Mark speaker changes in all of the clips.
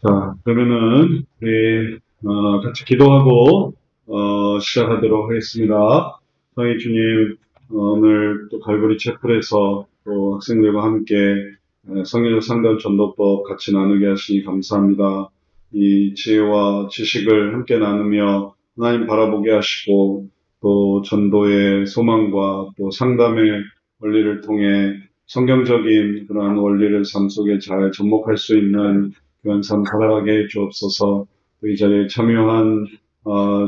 Speaker 1: 자, 그러면은 우리 같이 기도하고 시작하도록 하겠습니다. 성희 주님, 오늘 또 갈보리 채플에서 또 학생들과 함께 성경적 상담 전도법 같이 나누게 하시니 감사합니다. 이 지혜와 지식을 함께 나누며 하나님 바라보게 하시고 또 전도의 소망과 또 상담의 원리를 통해 성경적인 그러한 원리를 삶 속에 잘 접목할 수 있는 그런 삶 살아가게 해 주옵소서. 또 이 자리에 참여한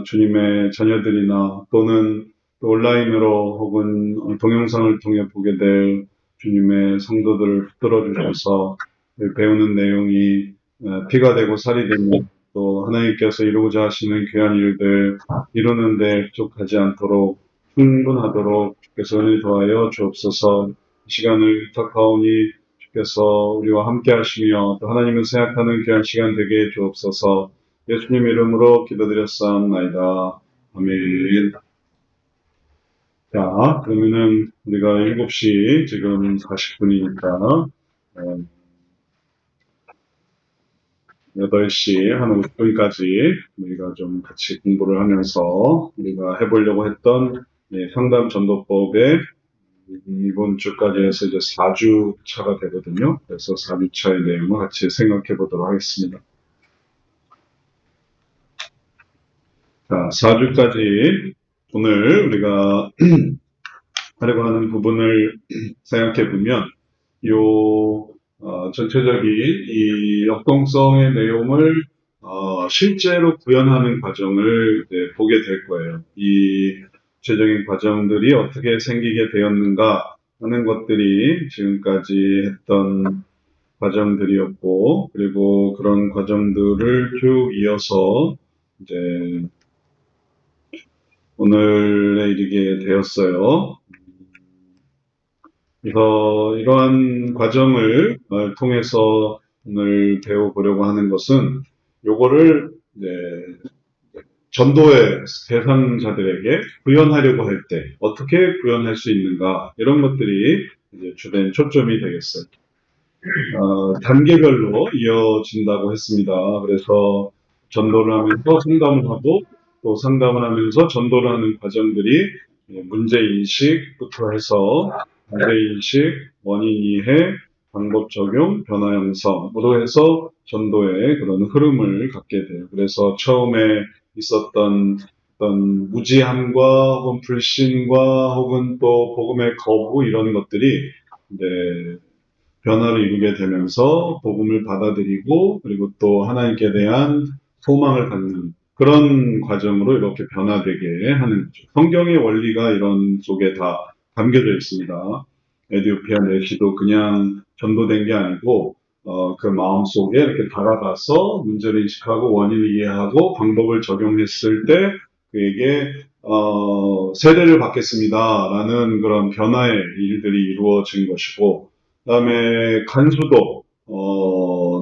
Speaker 1: 주님의 자녀들이나 또는 또 온라인으로 혹은 동영상을 통해 보게 될 주님의 성도들을 붙들어 주셔서 배우는 내용이 피가 되고 살이 되며 또 하나님께서 이루고자 하시는 귀한 일들 이루는 데 부족하지 않도록 충분하도록 주께서 은혜 더하여 주옵소서. 이 시간을 부탁하오니 주께서 우리와 함께 하시며 또 하나님을 생각하는 귀한 시간 되게 해 주옵소서. 예수님 이름으로 기도드렸사옵나이다. 아멘. 자, 그러면은 우리가 7시 지금 40분이니까 8시 한 50분까지 우리가 좀 같이 공부를 하면서 우리가 해보려고 했던 상담 전도법의 이번 주까지 해서 이제 4주 차가 되거든요. 그래서 4주 차의 내용을 같이 생각해 보도록 하겠습니다. 자, 4주까지 오늘 우리가 하려고 하는 부분을 생각해 보면, 전체적인 이 역동성의 내용을 실제로 구현하는 과정을 이제 보게 될 거예요. 이 구체적인 과정들이 어떻게 생기게 되었는가 하는 것들이 지금까지 했던 과정들이었고, 그리고 그런 과정들을 쭉 이어서 이제 오늘에 이르게 되었어요. 그래서 이러한 과정을 통해서 오늘 배워보려고 하는 것은 요거를 이제 전도의 대상자들에게 구현하려고 할 때 어떻게 구현할 수 있는가 이런 것들이 이제 주된 초점이 되겠어요. 단계별로 이어진다고 했습니다. 그래서 전도를 하면서 상담을 하고 또 상담을 하면서 전도를 하는 과정들이 문제인식부터 해서 문제인식, 원인 이해, 방법 적용, 변화 형성으로 해서 전도의 그런 흐름을 갖게 돼요. 그래서 처음에 있었던 어떤 무지함과 혹은 불신과 혹은 또 복음의 거부 이런 것들이 이제 변화를 이루게 되면서 복음을 받아들이고 그리고 또 하나님께 대한 소망을 갖는 그런 과정으로 이렇게 변화되게 하는 거죠. 성경의 원리가 이런 속에 다 담겨져 있습니다. 에디오피아 내시도 그냥 전도된 게 아니고 그 마음속에 이렇게 다가가서 문제를 인식하고 원인을 이해하고 방법을 적용했을 때 그에게 세례를 받겠습니다라는 그런 변화의 일들이 이루어진 것이고 그다음에 간수도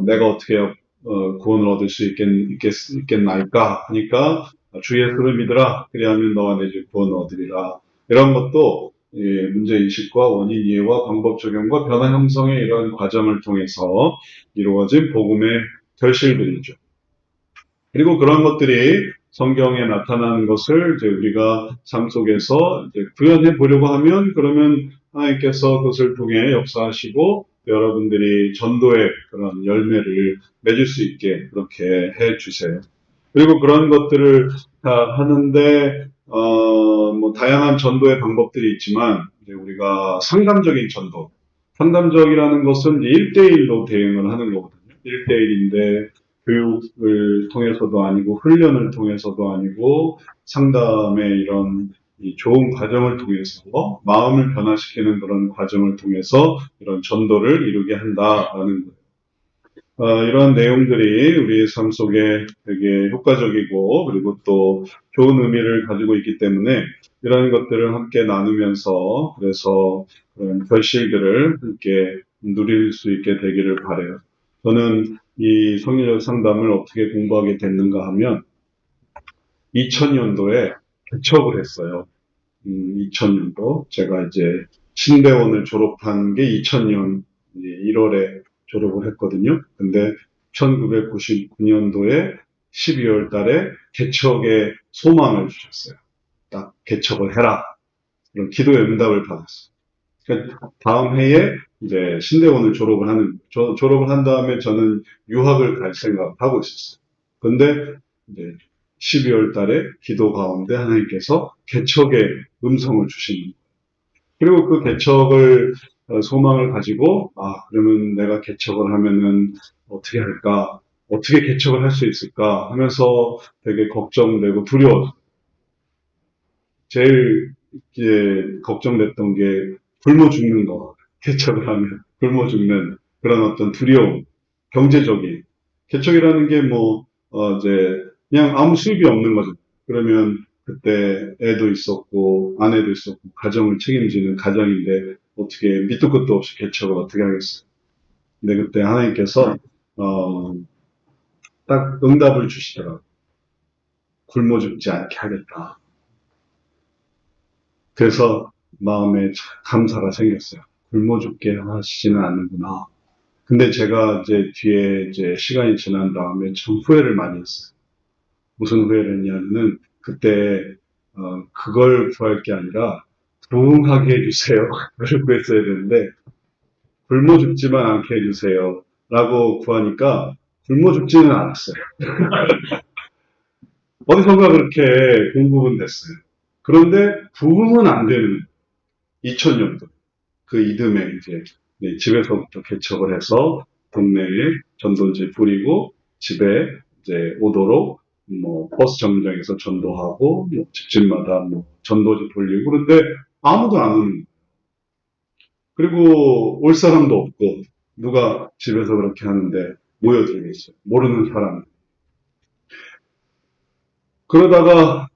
Speaker 1: 내가 어떻게 구원을 얻을 수 있겠나이까 하니까 주 예수를 믿으라 그리하면 너와 내 집 구원을 얻으리라 이런 것도 문제인식과 원인 이해와 방법 적용과 변화 형성의 이런 과정을 통해서 이루어진 복음의 결실들이죠. 그리고 그런 것들이 성경에 나타나는 것을 이제 우리가 삶 속에서 이제 구현해 보려고 하면 그러면 하나님께서 그것을 통해 역사하시고 여러분들이 전도의 그런 열매를 맺을 수 있게 그렇게 해 주세요. 그리고 그런 것들을 다 하는데 뭐 다양한 전도의 방법들이 있지만 이제 우리가 상담적인 전도, 상담적이라는 것은 1대1로 대응을 하는 거거든요. 1대1인데 교육을 통해서도 아니고 훈련을 통해서도 아니고 상담의 이런 좋은 과정을 통해서 마음을 변화시키는 그런 과정을 통해서 이런 전도를 이루게 한다라는 거예요. 이런 내용들이 우리의 삶 속에 되게 효과적이고 그리고 또 좋은 의미를 가지고 있기 때문에 이런 것들을 함께 나누면서 그래서 그런 결실들을 함께 누릴 수 있게 되기를 바라요. 저는 이 성리적 상담을 어떻게 공부하게 됐는가 하면 2000년도에 개척을 했어요. 2000년도 제가 이제 신대원을 졸업한 게 2000년 1월에 졸업을 했거든요. 근데 1999년도에 12월 달에 개척의 소망을 주셨어요. 딱 개척을 해라. 그런 기도의 응답을 받았어요. 그러니까 다음 해에 이제 신대원을 졸업을 한 다음에 저는 유학을 갈 생각을 하고 있었어요. 근데 이제 12월 달에 기도 가운데 하나님께서 개척의 음성을 주시는 거예요. 그리고 그 개척을 소망을 가지고 그러면 내가 개척을 하면은 어떻게 할까? 어떻게 개척을 할 수 있을까? 하면서 되게 걱정되고 두려웠어요. 제일 걱정됐던 게 굶어 죽는 거. 개척을 하면 굶어 죽는 그런 어떤 두려움, 경제적인 개척이라는 게 이제 그냥 아무 수입이 없는 거죠. 그러면 그때 애도 있었고 아내도 있었고 가정을 책임지는 가정인데 어떻게 밑도 끝도 없이 개척을 어떻게 하겠어요. 근데 그때 하나님께서 딱 응답을 주시더라고요. 굶어 죽지 않게 하겠다. 그래서 마음에 감사가 생겼어요. 굶어 죽게 하시지는 않는구나. 근데 제가 이제 뒤에 이제 시간이 지난 다음에 참 후회를 많이 했어요. 무슨 후회를 했냐면은 그때 그걸 구할 게 아니라 부흥하게 해주세요. 그걸 구했어야 되는데 굶어 죽지만 않게 해주세요. 라고 구하니까 굶어 죽지는 않았어요. 어디선가 그렇게 공급은 됐어요. 그런데 부흥은 안 되는 2000년도 그 이듬해 이제 집에서부터 개척을 해서 동네에 전도지 뿌리고 집에 이제 오도록 버스 정류장에서 전도하고 집집마다 전도지 돌리고 그런데 아무도 안 오는 거예요. 그리고 올 사람도 없고 누가 집에서 그렇게 하는데 모여들겠어요. 모르는 사람. 그러다가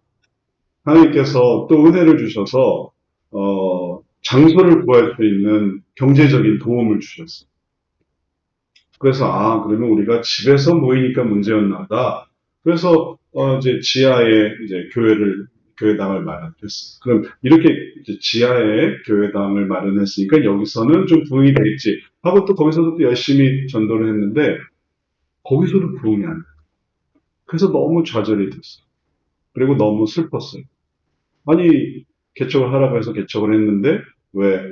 Speaker 1: 하나님께서 또 은혜를 주셔서 장소를 구할 수 있는 경제적인 도움을 주셨어요. 그래서 그러면 우리가 집에서 모이니까 문제였나 보다. 그래서 이제 지하에 이제 교회당을 마련했어요. 그럼 이렇게 이제 지하에 교회당을 마련했으니까 여기서는 좀 부흥이 되겠지 하고 또 거기서도 또 열심히 전도를 했는데 거기서도 부흥이 안 돼요. 그래서 너무 좌절이 됐어요. 그리고 너무 슬펐어요. 아니 개척을 하라고 해서 개척을 했는데 왜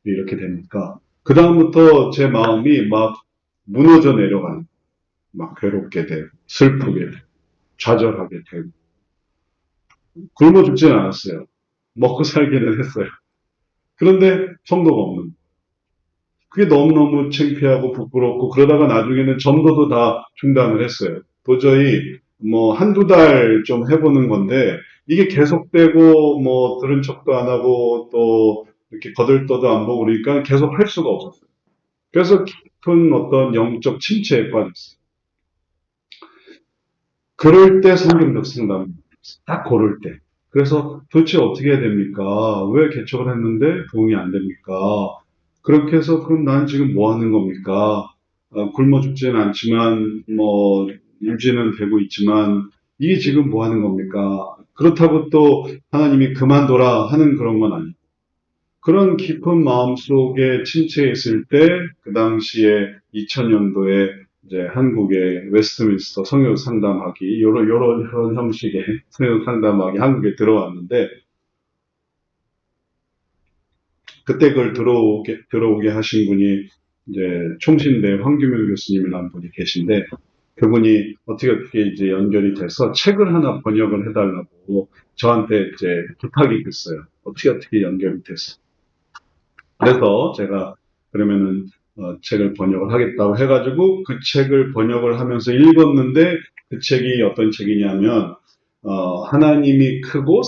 Speaker 1: 이렇게 됩니까? 그 다음부터 제 마음이 막 무너져 내려가는, 막 괴롭게 되고, 슬프게 되고, 좌절하게 되고, 굶어 죽지는 않았어요. 먹고 살기는 했어요. 그런데 성도가 없는 거예요. 그게 너무너무 창피하고 부끄럽고, 그러다가 나중에는 전도도 다 중단을 했어요. 도저히 한두 달 좀 해보는 건데, 이게 계속되고, 들은 척도 안 하고, 또 이렇게 거들떠도 안 보고 그러니까 계속 할 수가 없었어요. 그래서 깊은 어떤 영적 침체에 빠졌어요. 그럴 때 성경적 상담, 딱 고를 때. 그래서 도대체 어떻게 해야 됩니까? 왜 개척을 했는데 부응이 안 됩니까? 그렇게 해서 그럼 난 지금 뭐 하는 겁니까? 굶어 죽지는 않지만 유지는 되고 있지만 이게 지금 뭐 하는 겁니까? 그렇다고 또 하나님이 그만둬라 하는 그런 건 아니에요. 그런 깊은 마음 속에 침체해 있을 때, 그 당시에 2000년도에 이제 한국의 웨스트민스터 성역 상담학이, 요런 형식의 성역 상담학이 한국에 들어왔는데, 그때 그걸 들어오게 하신 분이 이제 총신대 황규명 교수님이라는 분이 계신데, 그분이 어떻게 이제 연결이 돼서 책을 하나 번역을 해달라고 저한테 이제 부탁이 됐어요. 어떻게 연결이 됐어. 그래서 제가 그러면은 책을 번역을 하겠다고 해가지고 그 책을 번역을 하면서 읽었는데 그 책이 어떤 책이냐면 하나님이 크고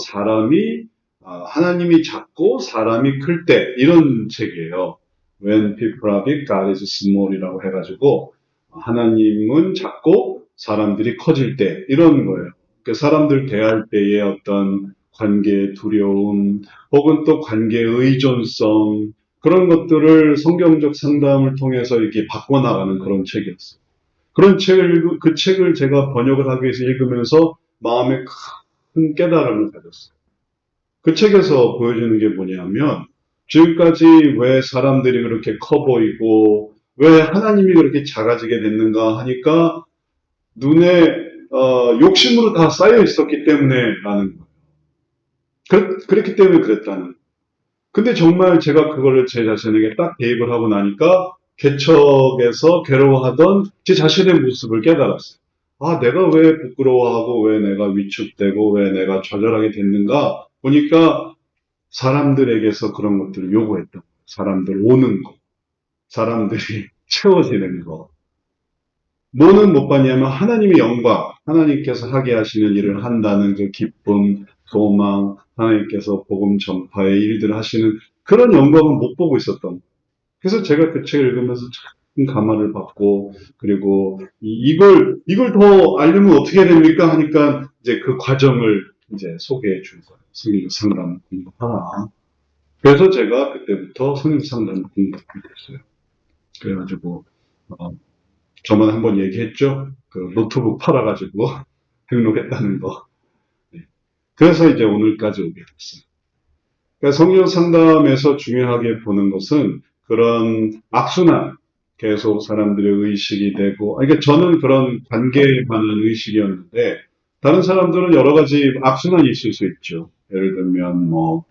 Speaker 1: 하나님이 작고 사람이 클 때 이런 책이에요. When people are big, God is small이라고 해가지고 하나님은 작고 사람들이 커질 때 이런 거예요. 그 사람들 대할 때의 어떤 관계의 두려움 혹은 또 관계의 의존성 그런 것들을 성경적 상담을 통해서 이렇게 바꿔나가는 그런 책이었어요. 그 책을 제가 번역을 하기 위해서 읽으면서 마음에 큰 깨달음을 가졌어요. 그 책에서 보여주는 게 뭐냐면, 지금까지 왜 사람들이 그렇게 커 보이고, 왜 하나님이 그렇게 작아지게 됐는가 하니까 눈에 욕심으로 다 쌓여 있었기 때문에라는 거예요. 그랬기 때문에 그랬다는. 근데 정말 제가 그거를 제 자신에게 딱 대입을 하고 나니까 개척에서 괴로워하던 제 자신의 모습을 깨달았어요. 아, 내가 왜 부끄러워하고 왜 내가 위축되고 왜 내가 좌절하게 됐는가 보니까 사람들에게서 그런 것들을 요구했던 거예요. 사람들 오는 거, 사람들이 채워지는 거. 뭐는 못 봤냐면 하나님의 영광, 하나님께서 하게 하시는 일을 한다는 그 기쁨, 소망, 하나님께서 복음 전파의 일들을 하시는 그런 영광은 못 보고 있었던 거예요. 그래서 제가 그 책을 읽으면서 참 감화를 받고, 그리고 이걸 더 알려면 어떻게 됩니까? 하니까 이제 그 과정을 이제 소개해 준 거예요. 성경 상담 공부하라. 그래서 제가 그때부터 성경 상담 공부하게 됐어요. 그래가지고, 어, 저번에 한번 얘기했죠? 그 노트북 팔아가지고 등록했다는 거. 네. 그래서 이제 오늘까지 오게 됐어요. 그러니까 성경 상담에서 중요하게 보는 것은 그런 악순환, 계속 사람들의 의식이 되고, 그러니까 저는 그런 관계에 관한 의식이었는데, 다른 사람들은 여러 가지 악순환이 있을 수 있죠. 예를 들면, 뭐,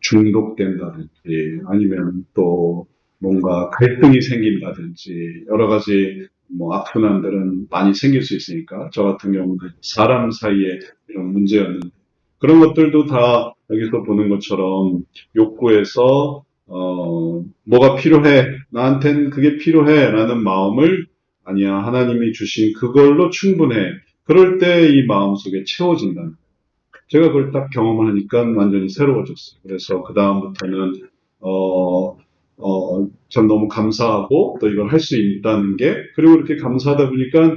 Speaker 1: 중독된다든지, 아니면 또 뭔가 갈등이 생긴다든지, 여러 가지 뭐 악순환들은 많이 생길 수 있으니까, 저 같은 경우는 사람 사이에 이런 문제였는데, 그런 것들도 다 여기서 보는 것처럼 욕구에서 뭐가 필요해, 나한텐 그게 필요해 라는 마음을 아니야, 하나님이 주신 그걸로 충분해. 그럴 때 이 마음속에 채워진다는. 제가 그걸 딱 경험을 하니까 완전히 새로워졌어요. 그래서 그 다음부터는 전 너무 감사하고 또 이걸 할 수 있다는 게, 그리고 이렇게 감사하다 보니까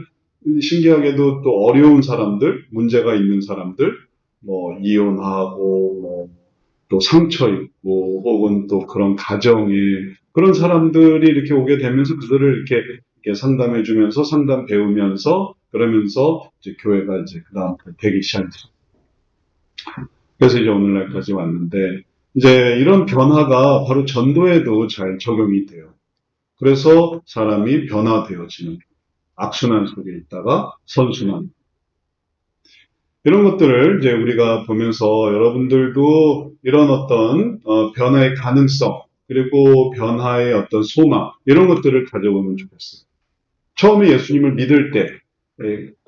Speaker 1: 신기하게도 또 어려운 사람들, 문제가 있는 사람들, 뭐 이혼하고 뭐 또 상처 있고 혹은 또 그런 가정에 그런 사람들이 이렇게 오게 되면서 그들을 이렇게 상담해 주면서 상담 배우면서 그러면서 이제 교회가 이제 그다음부터 되기 시작했어요. 그래서 이제 오늘날까지 왔는데 이제 이런 변화가 바로 전도에도 잘 적용이 돼요. 그래서 사람이 변화되어지는 악순환 속에 있다가 선순환. 이런 것들을 이제 우리가 보면서 여러분들도 이런 어떤 변화의 가능성 그리고 변화의 어떤 소망 이런 것들을 가져보면 좋겠어요. 처음에 예수님을 믿을 때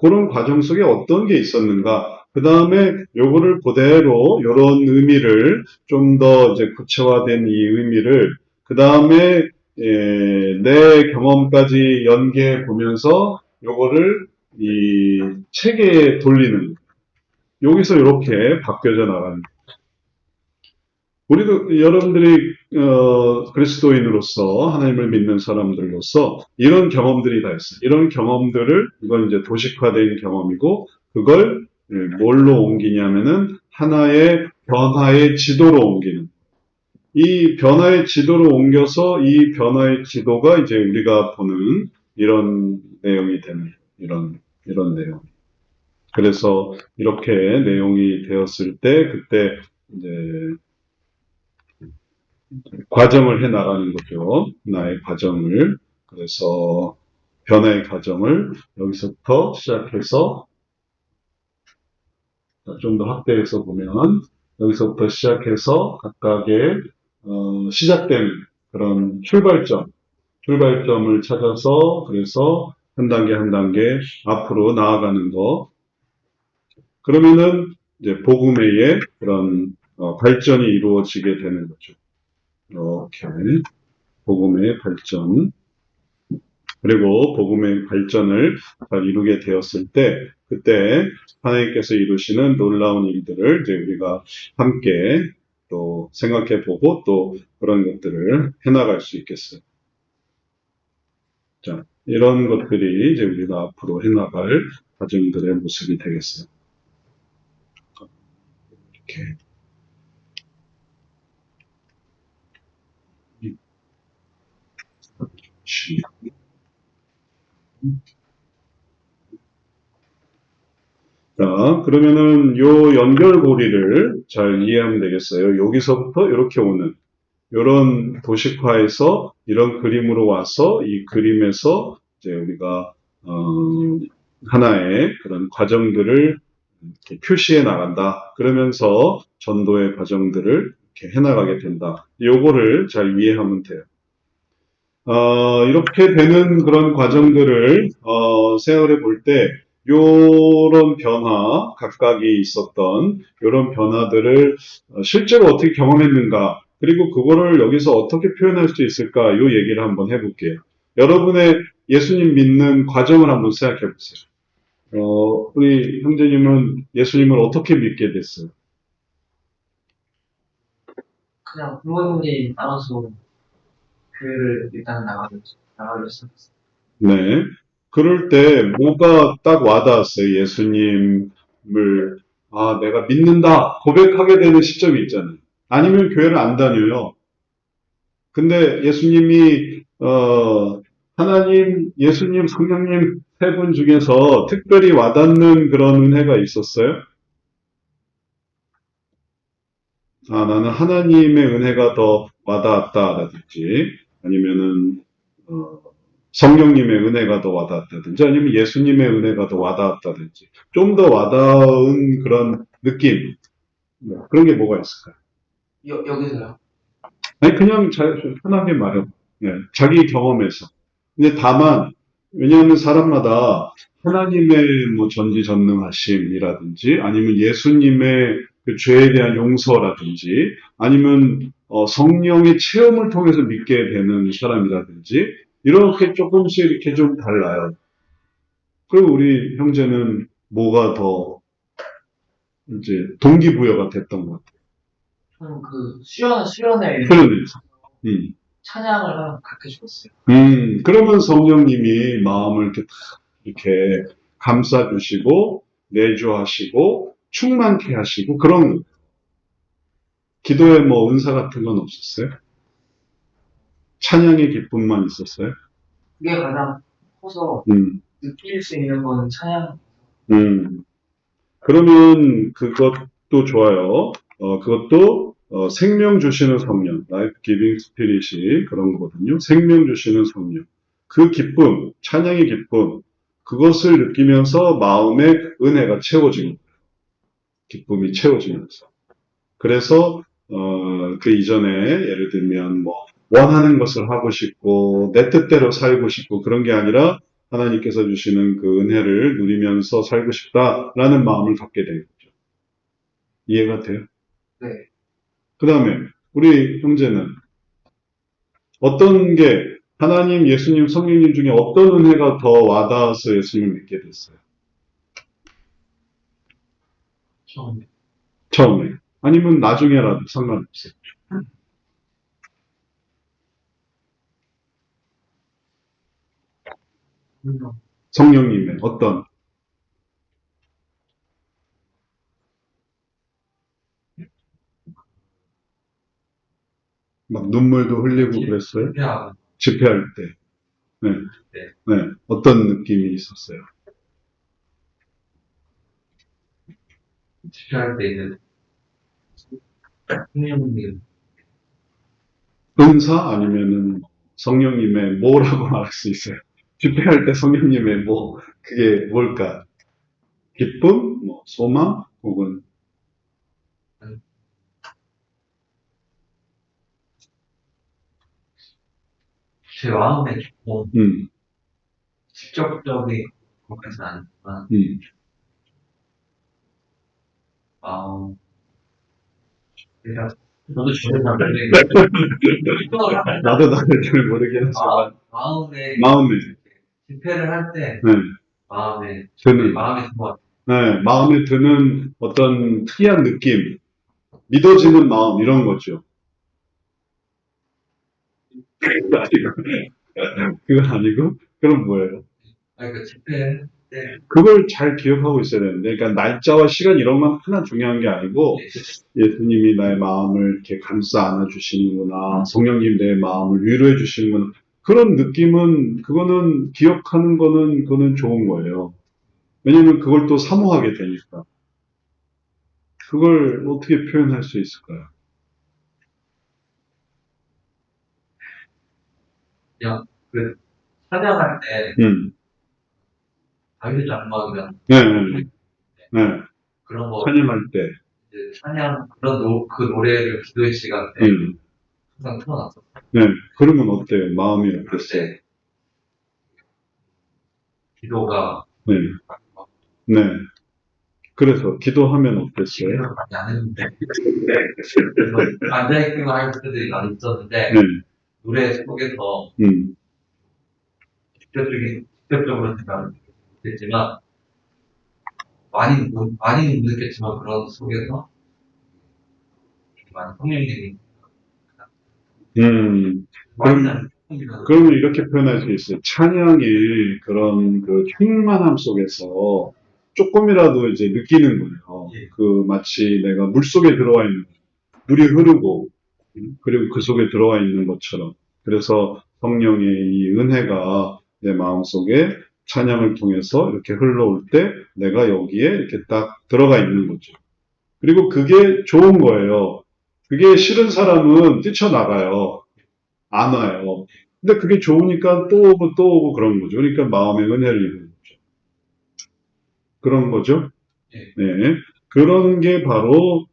Speaker 1: 그런 과정 속에 어떤 게 있었는가? 그 다음에 요거를 그대로 이런 의미를 좀 더 이제 구체화된 이 의미를 그 다음에 내 경험까지 연계해 보면서 요거를 이 책에 돌리는 여기서 이렇게 바뀌어져 나가는. 우리도 여러분들이 그리스도인으로서 하나님을 믿는 사람들로서 이런 경험들이 다 있어요. 이런 경험들을 이건 이제 도식화된 경험이고 그걸 뭘로 옮기냐면은 하나의 변화의 지도로 옮기는. 이 변화의 지도로 옮겨서 이 변화의 지도가 이제 우리가 보는 이런 내용이 되는 이런 내용. 그래서 이렇게 내용이 되었을 때 그때 이제 과정을 해 나가는 거죠. 나의 과정을. 그래서 변화의 과정을 여기서부터 시작해서 좀 더 확대해서 보면 여기서부터 시작해서 각각의 시작된 그런 출발점을 찾아서 그래서 한 단계 한 단계 앞으로 나아가는 거. 그러면은 이제 복음의 그런 발전이 이루어지게 되는 거죠. 이렇게 복음의 발전. 그리고 복음의 발전을 잘 이루게 되었을 때 그때 하나님께서 이루시는 놀라운 일들을 이제 우리가 함께 또 생각해 보고 또 그런 것들을 해나갈 수 있겠어요. 자, 이런 것들이 이제 우리가 앞으로 해나갈 과정들의 모습이 되겠어요. 이렇게. 자, 그러면은 요 연결고리를 잘 이해하면 되겠어요. 여기서부터 이렇게 오는 이런 도식화해서 이런 그림으로 와서 이 그림에서 이제 우리가 하나의 그런 과정들을 이렇게 표시해 나간다. 그러면서 전도의 과정들을 이렇게 해나가게 된다. 요거를 잘 이해하면 돼요. 이렇게 되는 그런 과정들을 생각해 볼 때 요런 변화, 각각이 있었던 요런 변화들을 실제로 어떻게 경험했는가, 그리고 그거를 여기서 어떻게 표현할 수 있을까, 요 얘기를 한번 해볼게요. 여러분의 예수님 믿는 과정을 한번 생각해 보세요. 우리 형제님은 예수님을 어떻게 믿게 됐어요?
Speaker 2: 그냥 부모님 따라서 교회를 일단 나가려 했었어요.
Speaker 1: 네. 그럴 때 뭐가 딱 와닿았어요? 예수님을, 내가 믿는다, 고백하게 되는 시점이 있잖아요. 아니면 교회를 안 다녀요. 근데 예수님이, 하나님, 예수님, 성령님 세 분 중에서 특별히 와닿는 그런 은혜가 있었어요? 나는 하나님의 은혜가 더 와닿았다라든지, 아니면은, 어, 성령님의 은혜가 더 와닿았다든지, 아니면 예수님의 은혜가 더 와닿았다든지, 좀 더 와닿은 그런 느낌, 그런 게 뭐가 있을까요?
Speaker 2: 여기서요?
Speaker 1: 아니, 그냥 편하게 말해. 예, 자기 경험에서. 근데 다만, 왜냐하면 사람마다 하나님의 뭐 전지전능하심이라든지, 아니면 예수님의 그 죄에 대한 용서라든지, 아니면 성령의 체험을 통해서 믿게 되는 사람이라든지, 이렇게 조금씩 이렇게 좀 달라요. 그리고 우리 형제는 뭐가 더 이제 동기부여가 됐던 것 같아요.
Speaker 2: 저는 그 수련회
Speaker 1: 그러면서. 음.
Speaker 2: 찬양을 하면 그렇게 죽었어요.
Speaker 1: 그러면 성령님이 마음을 이렇게 감싸주시고, 내주하시고, 충만케 하시고, 그런, 기도에 뭐 은사 같은 건 없었어요? 찬양의 기쁨만 있었어요?
Speaker 2: 그게 가장 커서
Speaker 1: 음,
Speaker 2: 느낄 수 있는 건 찬양.
Speaker 1: 음. 그러면 그것도 좋아요. 그것도 생명 주시는 성령, Life Giving Spirit이 그런 거거든요. 생명 주시는 성령. 그 기쁨, 찬양의 기쁨, 그것을 느끼면서 마음의 은혜가 채워지는 거예요. 기쁨이 채워지면서. 그래서 그 이전에 예를 들면 뭐 원하는 것을 하고 싶고 내 뜻대로 살고 싶고 그런 게 아니라 하나님께서 주시는 그 은혜를 누리면서 살고 싶다라는 마음을 갖게 되겠죠. 이해가 돼요?
Speaker 2: 네.
Speaker 1: 그 다음에 우리 형제는 어떤 게 하나님, 예수님, 성령님 중에 어떤 은혜가 더 와닿아서 예수님을 믿게 됐어요? 처음에. 아니면 나중에라도 상관없어요. 성령님의 어떤 막 눈물도 흘리고 그랬어요? 집회할 때. 네. 네. 어떤 느낌이 있었어요?
Speaker 2: 집회할 때는 성령님.
Speaker 1: 은사 아니면은 성령님의 뭐라고 말할 수 있어요? 집회할 때 성령님의 뭐, 그게 뭘까? 기쁨? 뭐, 소망? 혹은,
Speaker 2: 제 마음에 뭐
Speaker 1: 음,
Speaker 2: 직접적인 것까지는 아니지만 마음. 저도 집회 잘
Speaker 1: 나도 나를 잘 모르긴 하지만, 마음에,
Speaker 2: 집회를 할 때
Speaker 1: 네,
Speaker 2: 마음에
Speaker 1: 드는,
Speaker 2: 마음에 든 것 같아요.
Speaker 1: 네, 마음에 드는 어떤 특이한 느낌, 믿어지는 마음, 이런 거죠. 그거 아니고, 그건 아니고, 그럼 뭐예요?
Speaker 2: 아니 그 집회 때
Speaker 1: 그걸 잘 기억하고 있어야 되는데, 그러니까 날짜와 시간 이런 건 하나 중요한 게 아니고, 예수님이 나의 마음을 이렇게 감싸 안아주시는구나, 성령님 내 마음을 위로해 주시는구나, 그런 느낌은, 그거는 기억하는 거는, 그거는 좋은 거예요. 왜냐면 그걸 또 사모하게 되니까. 그걸 어떻게 표현할 수 있을까요?
Speaker 2: 그냥 그 찬양할 때 다윗 장막이랑
Speaker 1: 네, 네, 네.
Speaker 2: 그런 거
Speaker 1: 찬양할 때,
Speaker 2: 이제 찬양 그런 그 노래를 기도의 시간 때 항상 틀어놨었어요.
Speaker 1: 네. 그러면 어때요? 마음이 어땠어요?
Speaker 2: 글쎄 기도가
Speaker 1: 네, 네. 그래서 기도하면 어땠어요?
Speaker 2: 기도를 많이 안 했는데 그래서 앉아있기만 할 때들이 많이 있었는데
Speaker 1: 네,
Speaker 2: 노래 속에서 직접적으로 생각은 못했지만 많이는 못 느꼈지만 그런 속에서 많이 성령님이 많이는 성령이라도
Speaker 1: 그러면 이렇게 표현할 수 있어요. 찬양의 그런 그 충만함 속에서 조금이라도 이제 느끼는 거예요.
Speaker 2: 예.
Speaker 1: 그 마치 내가 물 속에 들어와 있는, 물이 흐르고, 그리고 그 속에 들어와 있는 것처럼. 그래서 성령의 이 은혜가 내 마음속에 찬양을 통해서 이렇게 흘러올 때 내가 여기에 이렇게 딱 들어가 있는 거죠. 그리고 그게 좋은 거예요. 그게 싫은 사람은 뛰쳐나가요. 안 와요. 근데 그게 좋으니까 또 오고 또 오고 그런 거죠. 그러니까 마음의 은혜를 입는 거죠. 그런 거죠.
Speaker 2: 예.
Speaker 1: 네. 그런 게 바로,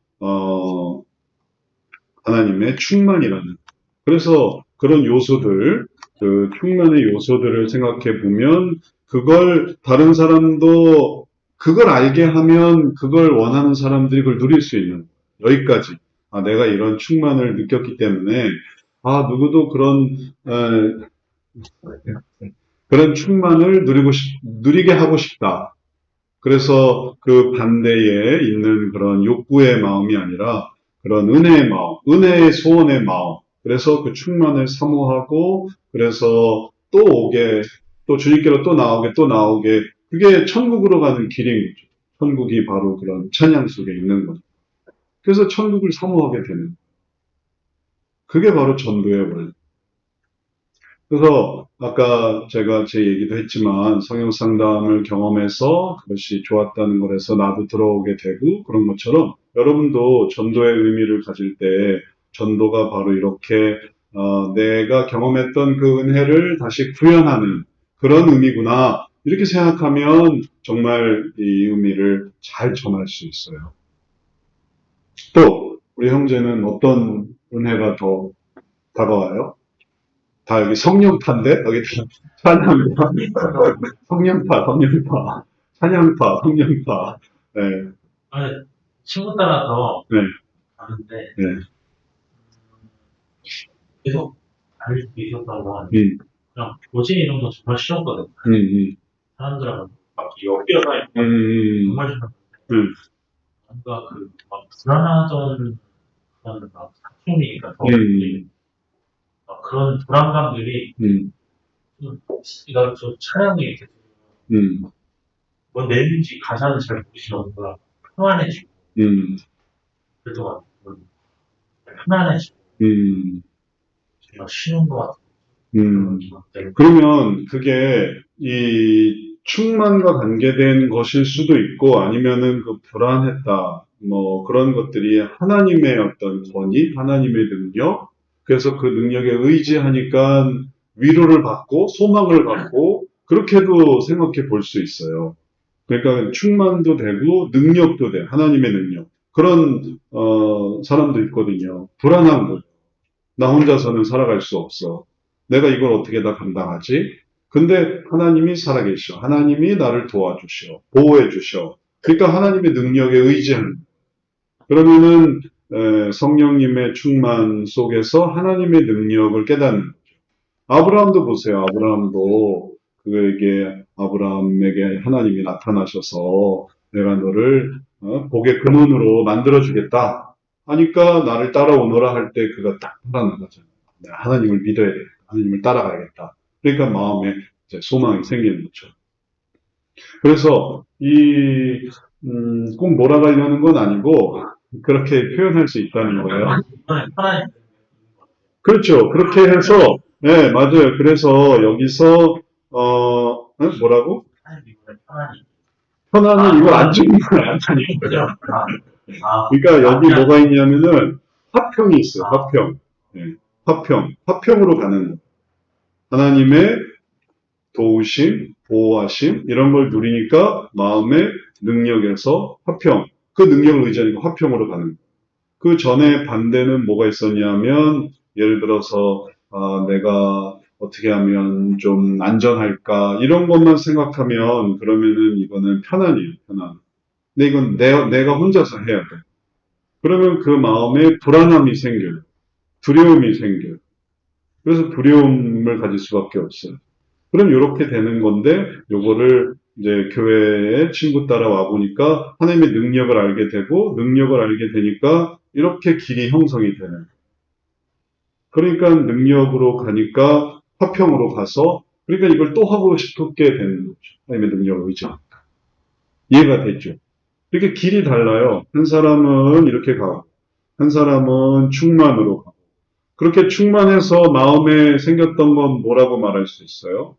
Speaker 1: 하나님의 충만이라는. 그래서 그런 요소들, 그 충만의 요소들을 생각해 보면 그걸 다른 사람도 그걸 알게 하면 그걸 원하는 사람들이 그걸 누릴 수 있는 여기까지. 아, 내가 이런 충만을 느꼈기 때문에 아, 누구도 그런 충만을 누리게 하고 싶다. 그래서 그 반대에 있는 그런 욕구의 마음이 아니라 그런 은혜의 마음, 은혜의 소원의 마음. 그래서 그 충만을 사모하고, 그래서 또 오게, 또 주님께로 또 나오게, 또 나오게. 그게 천국으로 가는 길인 거죠. 천국이 바로 그런 찬양 속에 있는 거죠. 그래서 천국을 사모하게 되는 거예요. 그게 바로 전도의 원리. 그래서 아까 제가 제 얘기도 했지만 성형 상담을 경험해서 그것이 좋았다는 것에서 나도 들어오게 되고 그런 것처럼 여러분도 전도의 의미를 가질 때 전도가 바로 이렇게 내가 경험했던 그 은혜를 다시 구현하는 그런 의미구나 이렇게 생각하면 정말 이 의미를 잘 전할 수 있어요. 또 우리 형제는 어떤 은혜가 더 다가와요? 다 여기 성령파인데? 여기 다 찬양파. 성령파. 찬양파, 성령파. 네,
Speaker 3: 아니, 친구 따라서
Speaker 1: 네,
Speaker 3: 가는데
Speaker 1: 네.
Speaker 3: 계속 다닐 수 있었던 건
Speaker 1: 음,
Speaker 3: 그냥 교진 이런 거 정말 싫었거든. 사람들하고 막 엮여서 정말 싫었는데 뭔가 그 막 불안하던 그런 막 사춘기가 더 막 그런 불안감들이 이거 좀 찬양이 계속 뭐 내는지 가사는 잘 모르시는 거라 평안해지고 그래도 편안해지고 정말 쉬는 것 같은 그런 기분 때문에
Speaker 1: 그러면 그게 이 충만과 관계된 것일 수도 있고 아니면은 그 불안했다. 뭐 그런 것들이 하나님의 어떤 권위, 하나님의 능력, 그래서 그 능력에 의지하니까 위로를 받고 소망을 받고 그렇게도 생각해 볼 수 있어요. 그러니까 충만도 되고 능력도 돼. 하나님의 능력. 그런 사람도 있거든요. 불안한 거죠. 나 혼자서는 살아갈 수 없어. 내가 이걸 어떻게 다 감당하지? 근데 하나님이 살아계셔. 하나님이 나를 도와주셔. 보호해주셔. 그러니까 하나님의 능력에 의지하는 거예요. 그러면은 성령님의 충만 속에서 하나님의 능력을 깨닫는 거죠. 아브라함도 보세요. 아브라함에게 하나님이 나타나셔서 내가 너를 복의 근원으로 만들어주겠다 하니까 나를 따라오너라 할 때 그가 딱 살아나가잖아요. 내가 하나님을 믿어야 돼. 하나님을 따라가야겠다. 그러니까 마음에 이제 소망이 생기는 거죠. 그래서 꼭 몰아가려는 건 아니고 그렇게 표현할 수 있다는 거예요.
Speaker 3: 편안해지는
Speaker 1: 그렇죠. 그렇게 해서 네, 맞아요. 그래서 여기서 뭐라고?
Speaker 3: 편안이
Speaker 1: 편안은 이거 안 주는 거야.
Speaker 3: 그죠?
Speaker 1: 그러니까 여기 뭐가 있냐면은 화평이 있어요. 화평. 네, 화평으로 가는 거. 하나님의 도우심, 보호하심 이런 걸 누리니까 마음의 능력에서 화평, 그 능력을 의지하니까 화평으로 가는 거예요. 그 전에 반대는 뭐가 있었냐면 예를 들어서 내가 어떻게 하면 좀 안전할까 이런 것만 생각하면 그러면은 이거는 편안이에요, 편안. 근데 이건 내가 혼자서 해야 돼. 그러면 그 마음에 불안함이 생겨요. 두려움이 생겨요. 그래서 두려움을 가질 수밖에 없어요. 그럼 이렇게 되는 건데 요거를 이제 교회에 친구 따라 와 보니까 하나님의 능력을 알게 되고 능력을 알게 되니까 이렇게 길이 형성이 되는 거예요. 그러니까 능력으로 가니까 화평으로 가서 그러니까 이걸 또 하고 싶게 되는 거죠. 하나님의 능력을 의지하니까. 이해가 됐죠? 이렇게 길이 달라요. 한 사람은 이렇게 가고 한 사람은 충만으로 가고 그렇게 충만해서 마음에 생겼던 건 뭐라고 말할 수 있어요?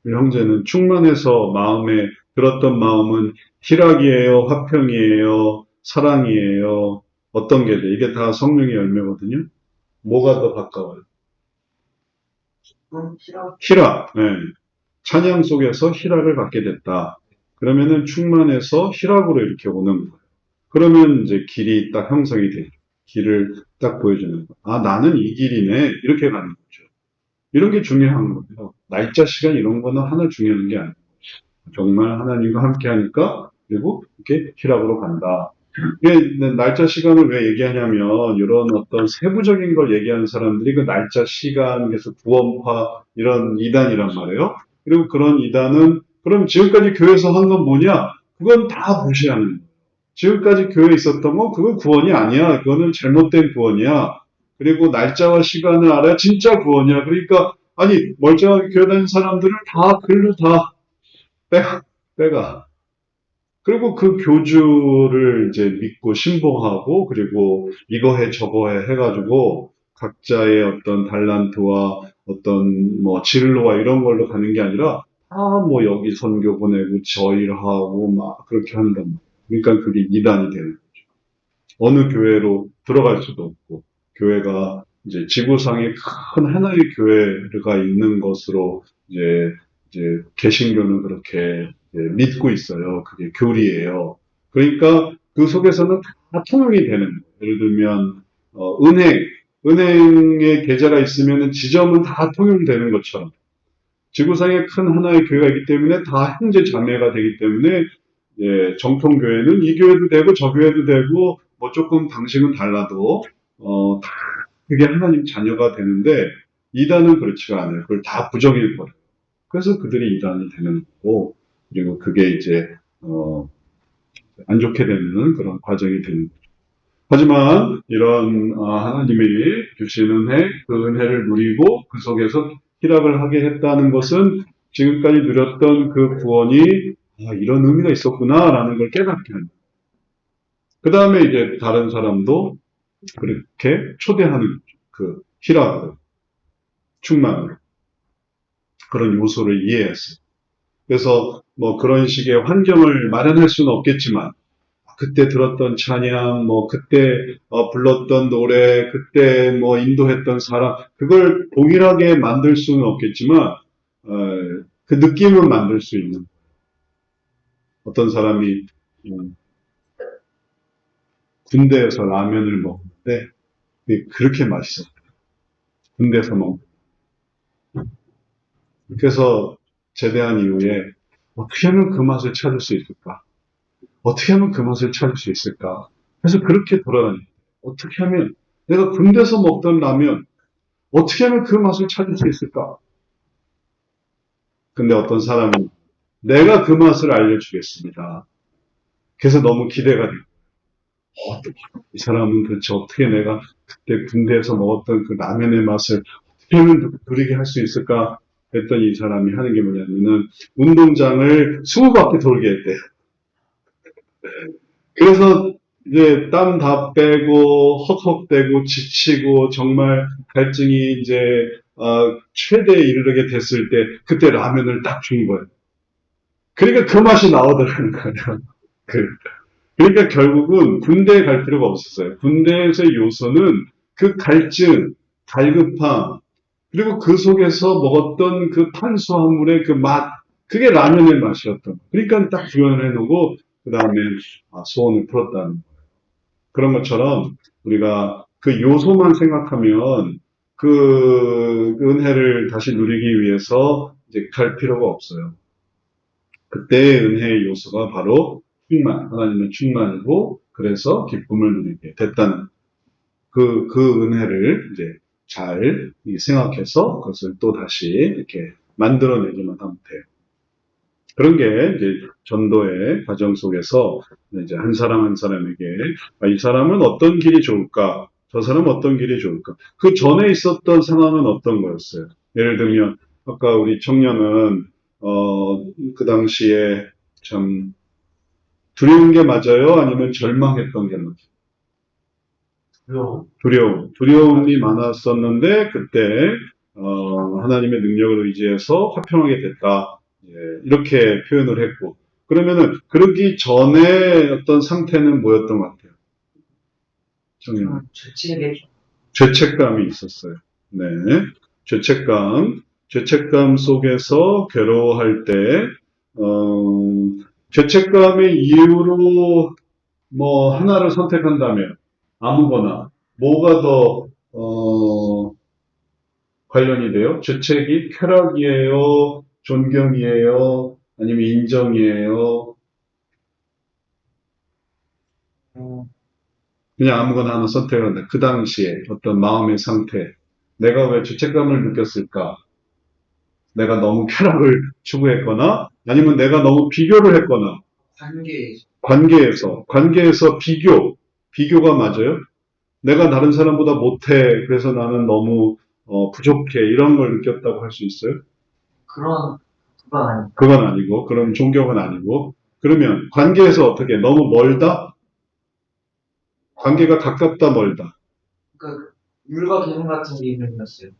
Speaker 1: 우리 형제는 충만해서 마음에 들었던 마음은 희락이에요, 화평이에요, 사랑이에요. 어떤 게 돼? 이게 다 성령의 열매거든요. 뭐가 더 가까워요?
Speaker 3: 싫어.
Speaker 1: 희락. 네. 찬양 속에서 희락을 갖게 됐다. 그러면은 충만해서 희락으로 이렇게 오는 거예요. 그러면 이제 길이 딱 형성이 돼요. 길을 딱 보여주는 거예요. 아, 나는 이 길이네. 이렇게 가는 거죠. 이런 게 중요한 거예요. 날짜, 시간 이런 거는 하나 중요한 게 아니에요. 정말 하나님과 함께 하니까 그리고 이렇게 희락으로 간다. 이게 날짜, 시간을 왜 얘기하냐면 이런 어떤 세부적인 걸 얘기하는 사람들이 그 날짜, 시간에서 구원파 이런 이단이란 말이에요. 그리고 그런 이단은 그럼 지금까지 교회에서 한 건 뭐냐? 그건 다 무시하는 거예요. 지금까지 교회에 있었던 건 그건 구원이 아니야. 그거는 잘못된 구원이야. 그리고 날짜와 시간을 알아야 진짜 구원이야. 그러니까 아니 멀쩡하게 교회 다니는 사람들을 다 글로 다 빼가. 그리고 그 교주를 이제 믿고 신봉하고 그리고 이거 해 저거 해 해가지고 각자의 어떤 달란트와 어떤 뭐 진로와 이런 걸로 가는 게 아니라 다 뭐 여기 선교 보내고 저 일하고 막 그렇게 한단 말이에요. 그러니까 그게 이단이 되는 거죠. 어느 교회로 들어갈 수도 없고 교회가 이제 지구상에 큰 하나의 교회가 있는 것으로 이제 개신교는 그렇게 믿고 있어요. 그게 교리예요. 그러니까 그 속에서는 다 통용이 되는 거예요. 예를 들면 은행에 계좌가 있으면 지점은 다 통용되는 것처럼 지구상에 큰 하나의 교회가 있기 때문에 다 형제 자매가 되기 때문에 정통교회는 이 교회도 되고 저 교회도 되고 뭐 조금 방식은 달라도 다 그게 하나님 자녀가 되는데 이단은 그렇지가 않아요. 그걸 다 부정일 거예요. 그래서 그들이 이단이 되는 거고 그리고 그게 이제 안 좋게 되는 그런 과정이 되는 거죠. 하지만 이런 하나님이 주시는 그 은혜를 누리고 그 속에서 희락을 하게 했다는 것은 지금까지 누렸던 그 구원이 이런 의미가 있었구나라는 걸 깨닫게 합니다. 그 다음에 이제 다른 사람도 그렇게 초대하는 그 희락을 충만을 그런 요소를 이해했어요. 그래서 뭐 그런 식의 환경을 마련할 수는 없겠지만 그때 들었던 찬양, 뭐 그때 불렀던 노래, 그때 뭐 인도했던 사람 그걸 동일하게 만들 수는 없겠지만 그 느낌은 만들 수 있는 어떤 사람이 군대에서 라면을 먹는데 그렇게 맛있었어요. 군대에서 먹는. 그래서 제대한 이후에 어떻게 하면 그 맛을 찾을 수 있을까? 어떻게 하면 그 맛을 찾을 수 있을까? 그래서 그렇게 돌아다녀요. 어떻게 하면 내가 군대에서 먹던 라면 어떻게 하면 그 맛을 찾을 수 있을까? 근데 어떤 사람은 내가 그 맛을 알려주겠습니다. 그래서 너무 기대가 돼요. 이 사람은 도대체 어떻게 내가 그때 군대에서 먹었던 그 라면의 맛을 어떻게 하면 누리게 할 수 있을까? 했더니 이 사람이 하는 게 뭐냐면은 운동장을 20바퀴 돌게 했대요. 그래서 이제 땀 다 빼고 헉헉대고 지치고 정말 갈증이 이제 최대에 이르게 됐을 때 그때 라면을 딱 준 거예요. 그러니까 그 맛이 나오더라는 거예요. 그러니까 결국은 군대에 갈 필요가 없었어요. 군대에서의 요소는 그 갈증, 달급함, 그리고 그 속에서 먹었던 그 탄수화물의 그 맛, 그게 라면의 맛이었던 거예요. 그러니까 딱 구현해 놓고, 그 다음에 소원을 풀었다는 거예요. 그런 것처럼 우리가 그 요소만 생각하면 그 은혜를 다시 누리기 위해서 이제 갈 필요가 없어요. 그때의 은혜의 요소가 바로 하나님의 충만이고, 그래서 기쁨을 누리게 됐다는 그 은혜를 이제 잘 생각해서 그것을 또 다시 이렇게 만들어내기만 하면 돼요. 그런 게 이제 전도의 과정 속에서 이제 한 사람 한 사람에게 이 사람은 어떤 길이 좋을까? 저 사람은 어떤 길이 좋을까? 그 전에 있었던 상황은 어떤 거였어요? 예를 들면 아까 우리 청년은 그 당시에 참 두려운 게 맞아요? 아니면 절망했던 게 맞아요? 두려움이 많았었는데 그때 하나님의 능력을 의지해서 화평하게 됐다. 예, 이렇게 표현을 했고, 그러면은 그러기 전에 어떤 상태는 뭐였던 것 같아요? 정말 죄책감이 있었어요. 네, 죄책감 속에서 괴로워할 때 죄책감의 이유로 뭐 하나를 선택한다면 아무거나 뭐가 더 관련이 돼요? 죄책이 쾌락이에요? 존경이에요? 아니면 인정이에요? 그냥 아무거나 하나 선택을 한다. 그 당시에 어떤 마음의 상태. 내가 왜 죄책감을 느꼈을까? 내가 너무 쾌락을 추구했거나, 아니면 내가 너무 비교를 했거나, 관계에서 비교가 맞아요? 내가 다른 사람보다 못해. 그래서 나는 너무 부족해. 이런 걸 느꼈다고 할 수 있어요? 그건 아니고, 그럼 존경은 아니고. 그러면 관계에서 어떻게? 너무 멀다? 관계가 가깝다, 멀다?
Speaker 2: 물과 기름 같은 게 있는 거였어요.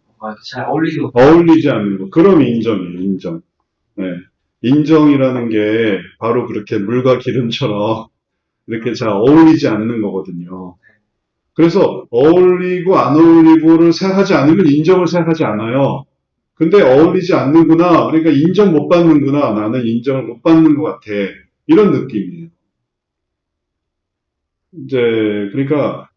Speaker 2: 잘
Speaker 1: 어울리지 않는 거. 그럼 인정이에요, 인정. 네. 인정이라는 게 바로 그렇게 물과 기름처럼 이렇게 잘 어울리지 않는 거거든요. 그래서 어울리고 안 어울리고를 생각하지 않으면 인정을 생각하지 않아요. 근데 어울리지 않는구나. 그러니까 인정 못 받는구나. 나는 인정을 못 받는 것 같아. 이런 느낌이에요. 이제 그러니까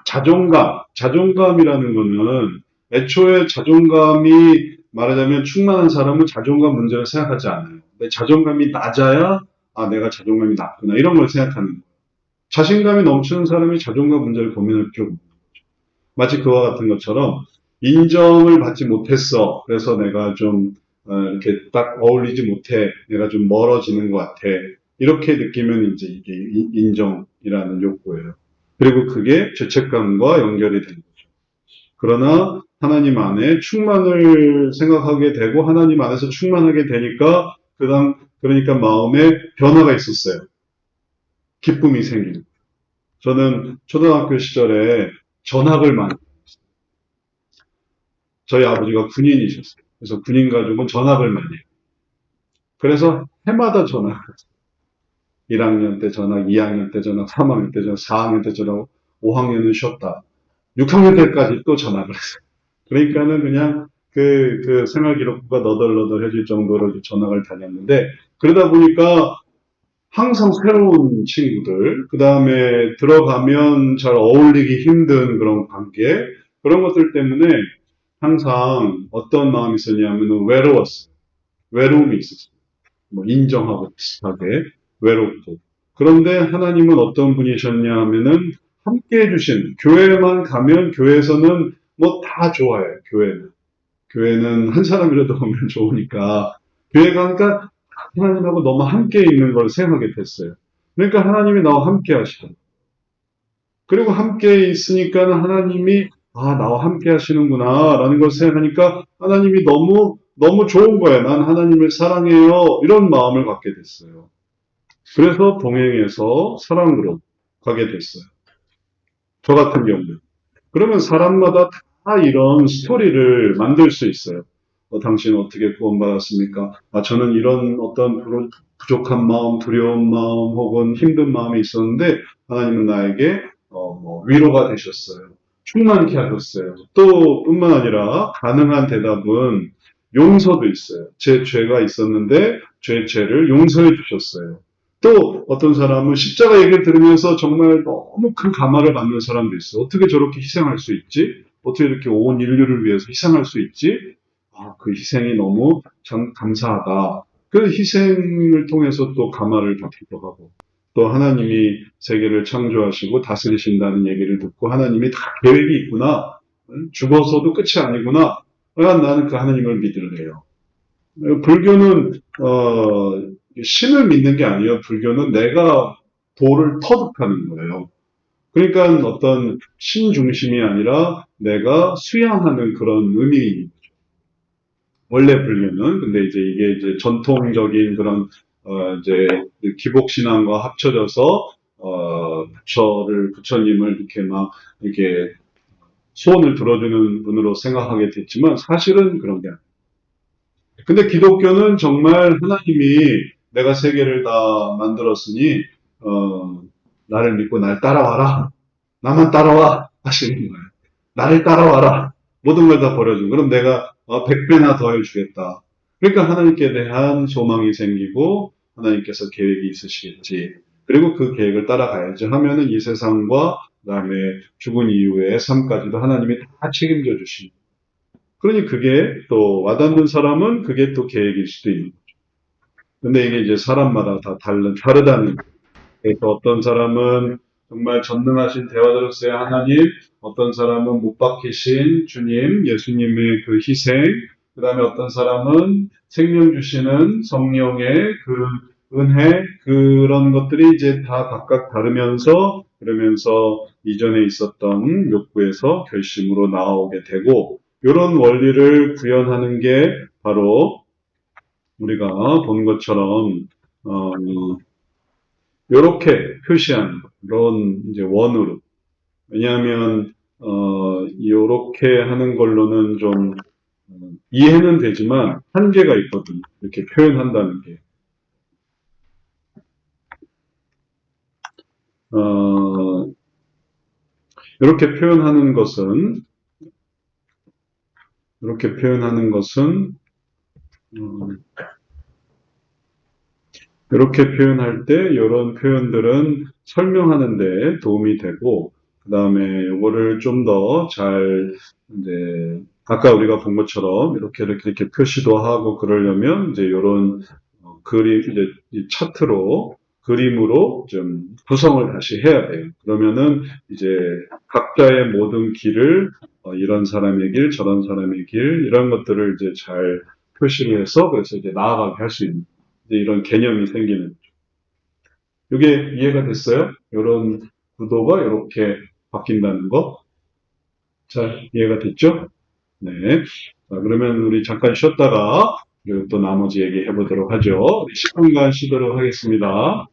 Speaker 1: 자존감이라는 거는 애초에 자존감이 말하자면 충만한 사람은 자존감 문제를 생각하지 않아요. 근데 자존감이 낮아야 내가 자존감이 낮구나 이런 걸 생각하는 거예요. 자신감이 넘치는 사람이 자존감 문제를 고민할 필요가 없는 거죠. 마치 그와 같은 것처럼 인정을 받지 못했어. 그래서 내가 좀 이렇게 딱 어울리지 못해. 내가 좀 멀어지는 것 같아. 이렇게 느끼면 이제 이게 인정이라는 욕구예요. 그리고 그게 죄책감과 연결이 되는 거죠. 그러나 하나님 안에 충만을 생각하게 되고 하나님 안에서 충만하게 되니까 그러니까 마음에 변화가 있었어요. 기쁨이 생기는 거예요. 저는 초등학교 시절에 전학을 많이 했어요. 저희 아버지가 군인이셨어요. 그래서 군인 가족은 전학을 많이 해요. 그래서 해마다 전학을 했어요. 1학년 때 전학, 2학년 때 전학, 3학년 때 전학, 4학년 때 전학, 5학년은 쉬었다. 6학년 때까지 또 전학을 했어요. 그러니까는 그냥 그 생활기록부가 너덜너덜해질 정도로 전학을 다녔는데, 그러다 보니까 항상 새로운 친구들, 그 다음에 들어가면 잘 어울리기 힘든 그런 관계, 그런 것들 때문에 항상 어떤 마음이 있었냐면 외로웠어요. 외로움이 있었어요. 뭐 인정하고 비슷하게 외롭고. 그런데 하나님은 어떤 분이셨냐 하면은 함께 해주신, 교회만 가면 교회에서는 뭐 다 좋아해요, 교회는. 교회는 한 사람이라도 오면 좋으니까. 교회 가니까 하나님하고 너무 함께 있는 걸 생각하게 됐어요. 그러니까 하나님이 나와 함께 하시다. 그리고 함께 있으니까 하나님이 나와 함께 하시는구나 라는 걸 생각하니까 하나님이 너무 좋은 거예요. 난 하나님을 사랑해요. 이런 마음을 갖게 됐어요. 그래서 동행해서 사랑으로 가게 됐어요. 저 같은 경우는. 그러면 사람마다 다 이런 스토리를 만들 수 있어요. 당신은 어떻게 구원받았습니까? 저는 이런 어떤 부족한 마음, 두려운 마음, 혹은 힘든 마음이 있었는데, 하나님은 나에게, 위로가 되셨어요. 충만케 하셨어요. 또 뿐만 아니라 가능한 대답은 용서도 있어요. 제 죄가 있었는데 죄를 용서해 주셨어요. 또 어떤 사람은 십자가 얘기를 들으면서 정말 너무 큰 감화를 받는 사람도 있어요. 어떻게 저렇게 희생할 수 있지? 어떻게 이렇게 온 인류를 위해서 희생할 수 있지? 아, 그 희생이 너무 참 감사하다. 그 희생을 통해서 또 감화를 받기도 하고, 또 하나님이 세계를 창조하시고 다스리신다는 얘기를 듣고 하나님이 다 계획이 있구나. 죽어서도 끝이 아니구나. 나는 그 하나님을 믿을래요. 불교는 신을 믿는 게 아니에요. 불교는 내가 도를 터득하는 거예요. 그러니까 어떤 신 중심이 아니라 내가 수양하는 그런 의미입니다. 원래 불교는 근데 이제 이게 이제 전통적인 그런 이제 기복신앙과 합쳐져서 부처님을 이렇게 막 이렇게 소원을 들어주는 분으로 생각하게 됐지만 사실은 그런 게 아니에요. 근데 기독교는 정말 하나님이 내가 세계를 다 만들었으니 나를 믿고 날 따라와라. 나만 따라와 하시는 거예요. 나를 따라와라. 모든 걸 다 버려준. 그럼 내가 100배나 더 해주겠다. 그러니까 하나님께 대한 소망이 생기고 하나님께서 계획이 있으시겠지. 그리고 그 계획을 따라가야지 하면은 이 세상과 그다음에 죽은 이후의 삶까지도 하나님이 다 책임져 주십니다. 그러니 그게 또 와닿는 사람은 그게 또 계획일 수도 있는 거죠. 근데 이게 이제 사람마다 다 다르다는 거예요. 그래서 어떤 사람은 정말 전능하신 대화자로서의 하나님, 어떤 사람은 못 박히신 주님, 예수님의 그 희생, 그 다음에 어떤 사람은 생명 주시는 성령의 그 은혜, 그런 것들이 이제 다 각각 다르면서, 그러면서 이전에 있었던 욕구에서 결심으로 나오게 되고, 이런 원리를 구현하는 게 바로 우리가 본 것처럼, 요렇게 표시한 그런 이제 원으로. 왜냐하면, 요렇게 하는 걸로는 좀, 이해는 되지만 한계가 있거든요. 이렇게 표현한다는 게. 이렇게 표현하는 것은, 이렇게 표현할 때 이런 표현들은 설명하는 데 도움이 되고 그 다음에 이거를 좀 더 잘 이제 아까 우리가 본 것처럼 이렇게 표시도 하고 그러려면 이제 이런 그림 이제 이 차트로 그림으로 좀 구성을 다시 해야 돼요. 그러면은 이제 각자의 모든 길을 이런 사람의 길, 저런 사람의 길 이런 것들을 이제 잘 표시를 해서 그래서 이제 나아가게 할 수 있는 이제 이런 개념이 생기는 거죠. 이게 이해가 됐어요? 이런 구도가 이렇게 바뀐다는 거. 잘 이해가 됐죠? 네. 자, 그러면 우리 잠깐 쉬었다가 또 나머지 얘기해 보도록 하죠. 10분간 쉬도록 하겠습니다.